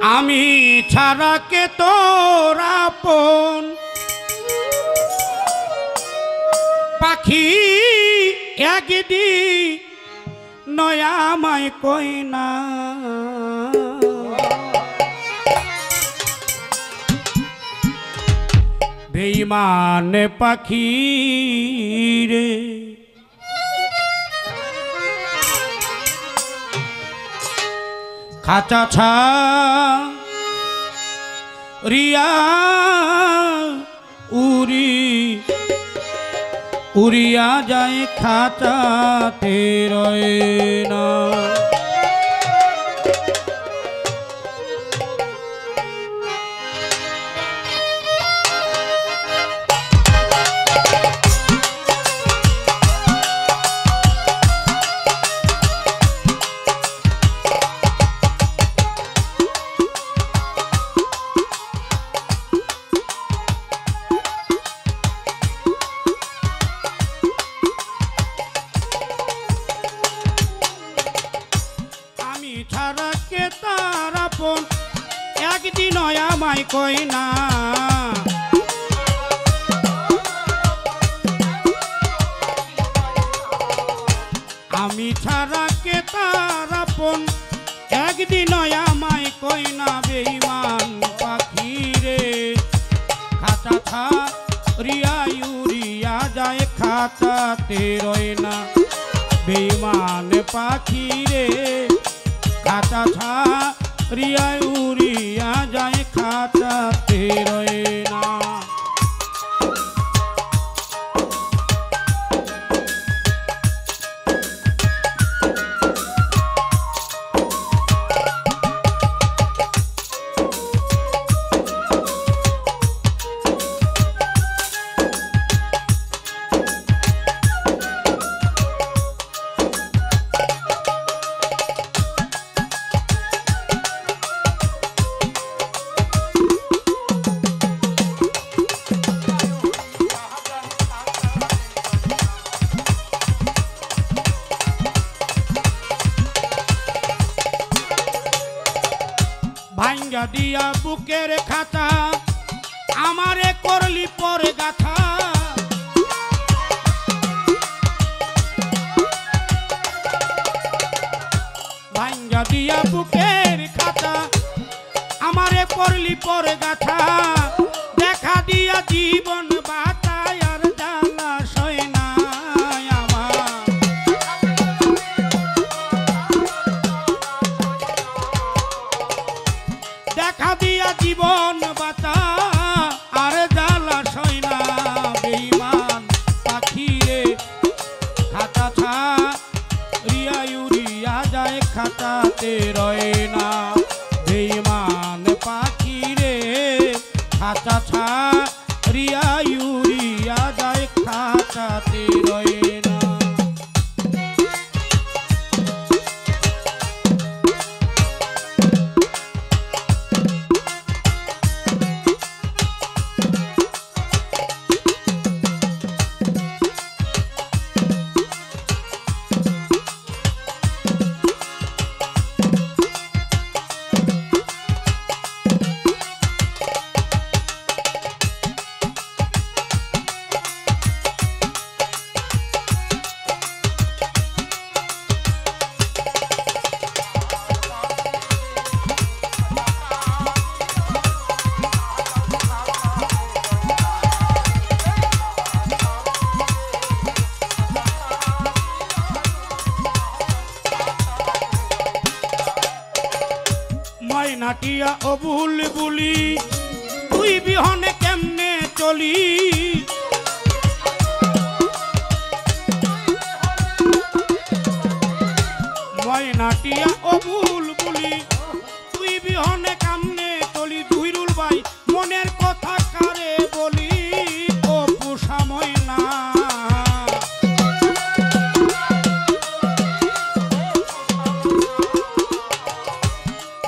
আমি ছাড়া কে তোর আপন পাখি একদিন নয়ামায় কই না বেঈমান পাখি রে খাঁচা ছা রিয়া উড়ি উড়িয়া যায় খাঁচাতে রয় না ছাড়া কে তার আপন একদিন আমায় কই না আমি ছাড়া কে তার আপন একদিন আমায় কই না বেঈমান পাখি রে খাঁচা ছা রিয়া উড়িয়া যায় খাঁচাতে রয় না বেঈমান পাখি রে খাঁচা ছা রিয়া উড়িয়া যায় খাঁচাতে রয় না ভাঙ্গা দিয়া বুকের খাতা আমারে করলি পরে গাথা ভাঙ্গা দিয়া বুকের খাতা আমারে করলি পরে গাথা দেখা দিয়া জীবন বাতায় আর জ্বালা সয় না দেখা দিয়া জীবন বাতা আর জ্বালা সয় না বেঈমান পাখি রে খাঁচা ছা রিয়া উড়িয়া যায় খাঁচাতে রয় না বেঈমান পাখি রে খাঁচা ছা রিয়া উড়িয়া যায় খাঁচাতে রয় না ময়নাটিয়া ও বুলবুলি তুই বিহনে কেমনে চলি ময়নাটিয়া ও বুলবুলি তুই বিহনে কেমনে চলি দুইরুল ভাই মনের কথা কারে বলি ও পুষা ময়না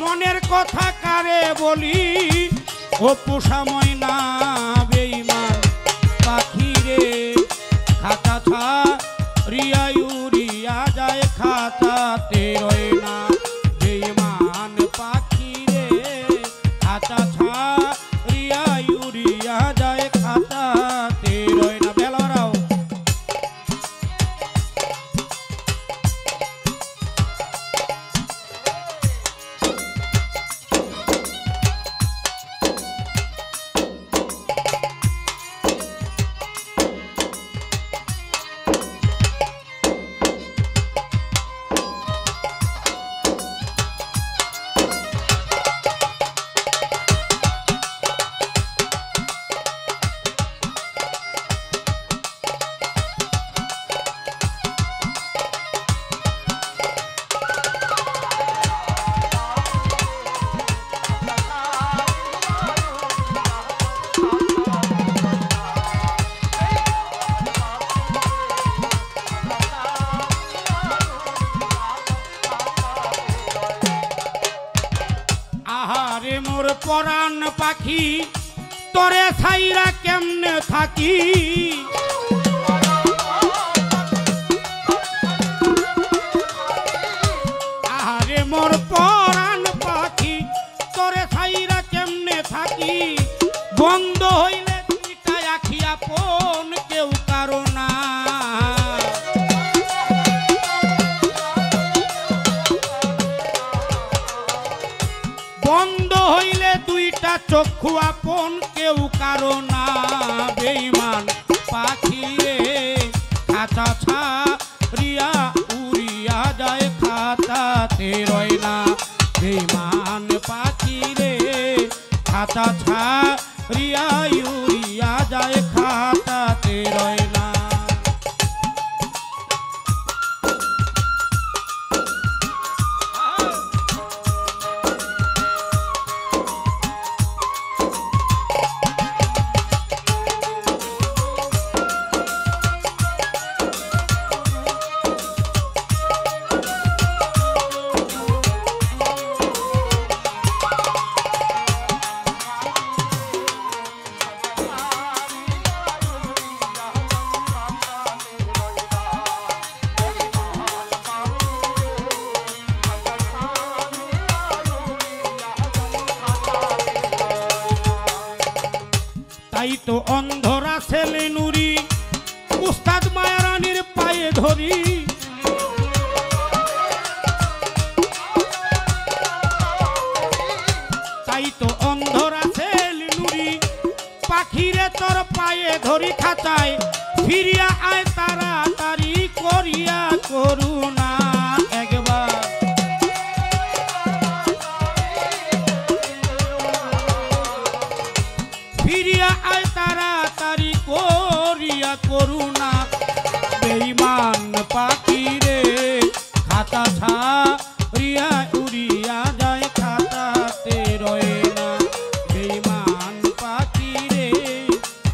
মনের কথা কারে বলি ও পোষা ময়না বেঈমান পাখি রে খাঁচা ছা রিয়া উড়িয়া যায় খাঁচাতে রয় না বেঈমান পাখি রে মোর পরাণ পাখি তোরে ছাইরা কেমনে থাকি আরে মোর পরাণ পাখি তোরে ছাইরা কেমনে থাকি বন্ধ হইলে দুইটা আখি আপন কেউ কারো না বন্ধ হইলে দুইটা চক্ষু আপন কেউ কারো না বেঈমান পাখি রে খাঁচা ছাড়িয়া উড়িয়া যায় খাতাতে রয় না বেঈমান পাখি রে খাঁচা ছাড়িয়া উড়িয়া যায় খাতাতে রয় না তাই তো অন্ধরা ছেলে নুরি উস্তাদ মায়ারানীর পায়ে ধরি তাই তো অন্ধরা ছেলে নুরি পাখিরে তোর পায়ে ধরি খাঁচায় ফিরিয়া আয় তাড়াতাড়ি করিয়া করুণা একবার ফিরিয়া আয় তাড়াতাড়ি করিয়া করুণা বেঈমান পাখি রে খাতা ছাড়িয়া উড়িয়া যায় খাতাতে রয় না বেঈমান পাখি রে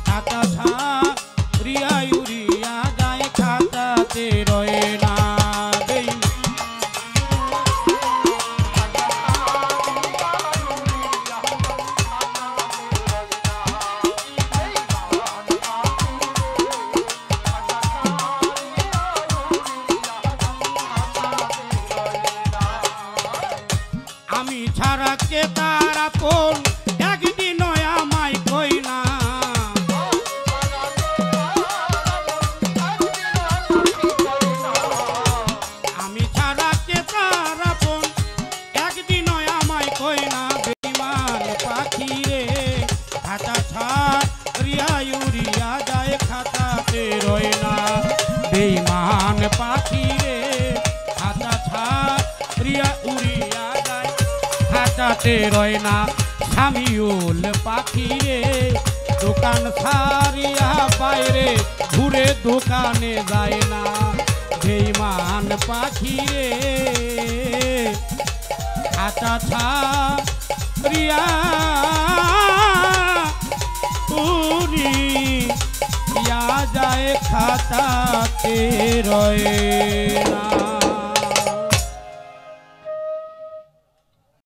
খাতা ছাড়িয়া উড়িয়া যায় খাতাতে রয় না আমি ছাড়া কে তার আপন একদিন আমায় কই না আমি ছাড়া কে তার আপন একদিন আমায় কই না বেঈমান পাখি রে খাতা ছাড়িয়া উড়িয়া যায় খাতাতে রয় না বেঈমান পাখি রে খাতা ছাড়িয়া উড়িয়া যায় খাতাতে রয় না সামিউল পাখি রে দোকান ছাড়িয়া বাইরে ঘুরে দোকানে যায় না বেঈমান পাখি রে খাতা ছাড়িয়া উড়িয়া যায় খাতাতে রয়